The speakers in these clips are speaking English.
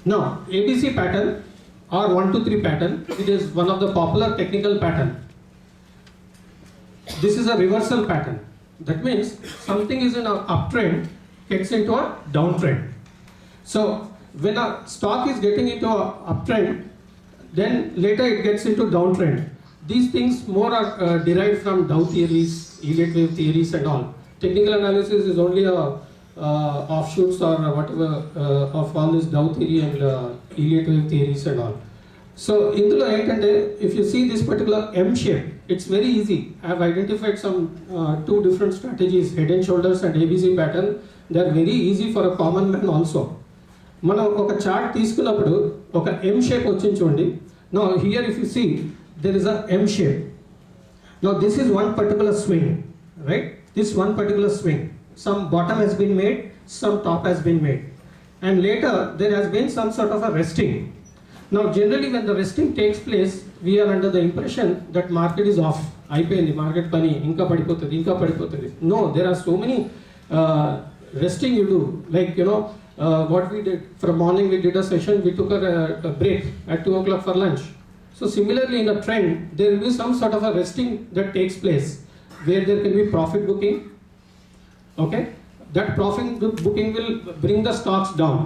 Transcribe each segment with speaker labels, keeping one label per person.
Speaker 1: Now, ABC pattern or 1 2 3 pattern, it is one of the popular technical pattern. This is a reversal pattern. That means something is in an uptrend, gets into a downtrend. So when a stock is getting into a uptrend, then later it gets into downtrend. These things more are derived from Dow theories, Elliott wave theories and all. Technical analysis is only a offshoots or whatever of all this Dow theory and Elliott wave theories and all. So indulo entante, if you see this particular M shape, it's very easy. I have identified some two different strategies, head and shoulders and ABC pattern. They are very easy for a common man also. మనం ఒక chart తీసుకున్నప్పుడు ఒక M shape వచ్చింది చూడండి. Now here if you see, there is a M shape. Now this is one particular swing, right? This one particular swing. Some bottom has been made, some top has been made. And later there has been some sort of a resting. Now generally when the resting takes place, we are under the impression that market is off. అయిపోయింది market పని ఇంకా పడిపోతుంది. No, there are so many resting you do. Like what we did from morning, we did a session, we took a break at 2 o'clock for lunch. So similarly in a trend, there will be some sort of a resting that takes place where there can be profit booking. Okay, that profit booking will bring the stocks down,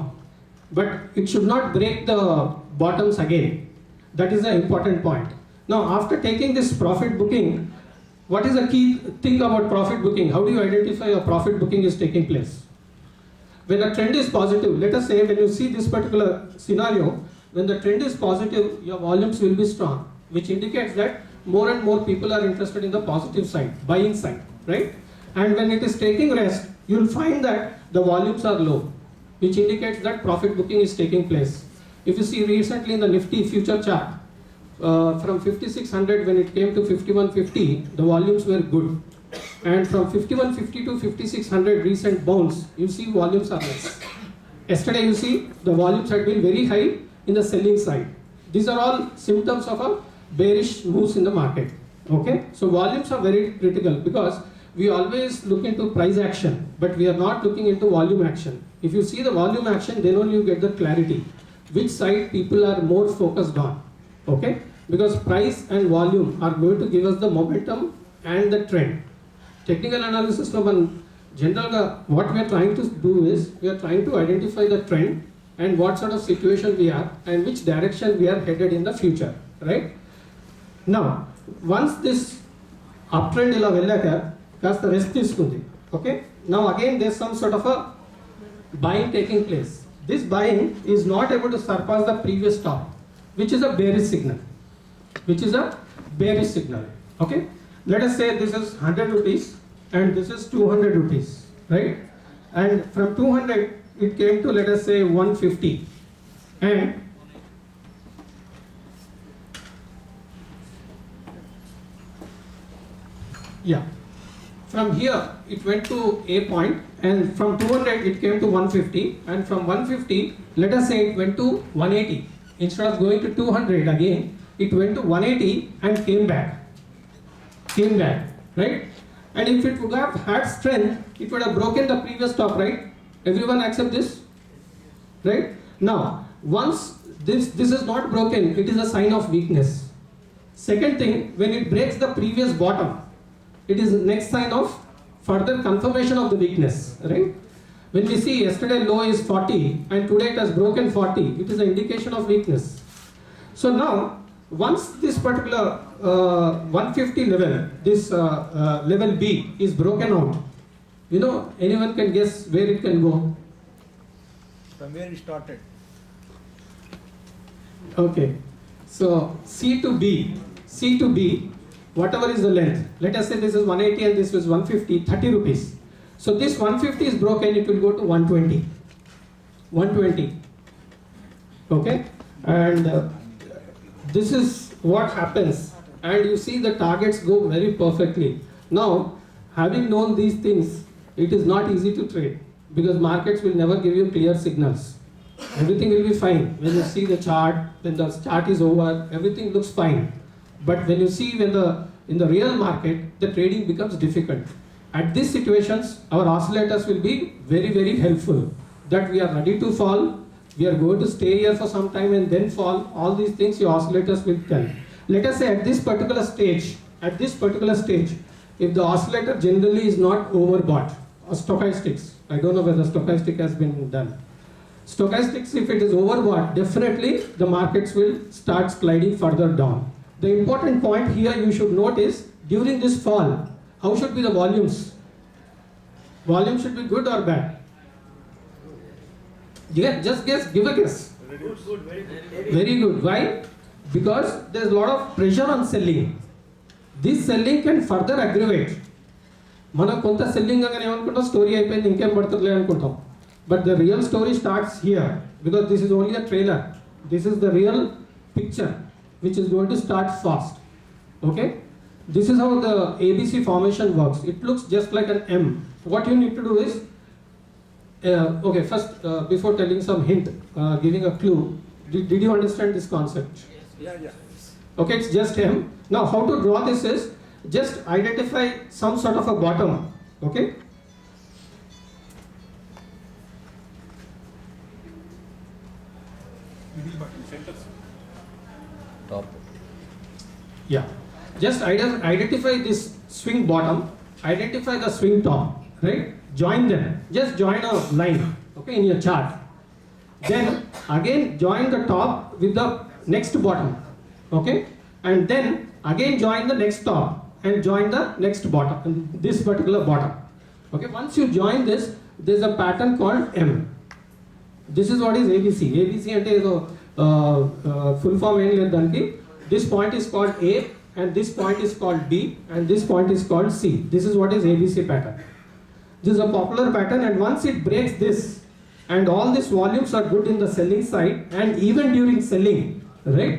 Speaker 1: but it should not break the bottoms again. That is the important point. Now after taking this profit booking, what is the key thing about profit booking? How do you identify a profit booking is taking place? When a trend is positive, let us say when you see this particular scenario, when the trend is positive, your volumes will be strong, which indicates that more and more people are interested in the positive side, buying side, right? And when it is taking rest, you will find that the volumes are low, which indicates that profit booking is taking place. If you see recently in the Nifty future chart, from 5600 when it came to 5150, the volumes were good. And from 5150 to 5600 recent bounce, you see volumes are less. Yesterday you see the volumes had been very high in the selling side. These are all symptoms of a bearish moves in the market. Okay, so volumes are very critical because we always look into price action, but we are not looking into volume action. If you see the volume action, then only you get the clarity which side people are more focused on. Okay, because price and volume are going to give us the momentum and the trend. Technical analysis lo man general ga what we are trying to do is we are trying to identify the trend and what sort of situation we are and which direction we are headed in the future, right? Now once this uptrend ila vellaka kasta rest తీసుకుంది, okay, now again there is some sort of a buying taking place. This buying is not able to surpass the previous top, which is a bearish signal, okay. Let us say this is 100 rupees and this is 200 rupees, right? And from 200 it came to, let us say, 150, and yeah, from here it went to a point, and from 200 it came to 150, and from 150 let us say it went to 180. Instead of going to 200 again, it went to 180 and came back, right? And if it would have had strength, it would have broken the previous top, right? Everyone accept this, right? Now once this is not broken, it is a sign of weakness. Second thing, when it breaks the previous bottom, it is next sign of further confirmation of the weakness, right? When we see yesterday low is 40 and today it has broken 40, it is an indication of weakness. So now once this particular 150 level, this level B is broken out, anyone can guess where it can go?
Speaker 2: From where it started.
Speaker 1: Okay, so C to B, whatever is the length, let us say this is 180 and this is 150, 30 rupees. So this 150 is broken, it will go to 120, okay, and this is what happens, and you see the targets go very perfectly. Now having known these things, it is not easy to trade because markets will never give you clear signals. Everything will be fine when you see the chart, when the chart is over, everything looks fine, but when you see in the real market, the trading becomes difficult. At these situations, our oscillators will be very, very helpful, that we are ready to fall, we are going to stay here for some time and then fall, all these things your oscillators will tell. Let us say at this particular stage, if the oscillator generally is not overbought, or stochastics, I don't know whether stochastic has been done. Stochastics, if it is overbought, definitely the markets will start sliding further down. The important point here you should note is, during this fall, how should be the volumes? Volume should be good or bad? Yeah, just guess, give a guess. Very good. Why? Because there is a lot of pressure on selling. This selling can further aggravate. మనం కొంత selling గానే ఏమనుకుంటాం, story అయిపోయింది ఇంకేం పడుతుందిలే అనుకుంటాం. But the real story starts here, because this is only a trailer. This is the real picture which is going to start fast. Okay? This is how the ABC formation works. It looks just like an M. What you need to do is, okay, first before telling some hint, giving a clue, did you understand this concept?
Speaker 2: Yeah.
Speaker 1: Okay, it's just M. Now how to draw this is, just identify some sort of a bottom. Okay?
Speaker 3: Top.
Speaker 1: Yeah. Just identify this swing bottom, identify the swing top, right? Join them. Just join a line, okay, in your chart. Then again join the top with the next bottom, okay? And then again join the next top and join the next bottom, this particular bottom. Okay, once you join this, there's a pattern called M. This is what is ABC. ABC ante is full form em ledhu daniki. This point is called A, and this point is called B, and this point is called C. This is what is ABC pattern. This is a popular pattern, and once it breaks this, and all these volumes are good in the selling side, and even during selling, right?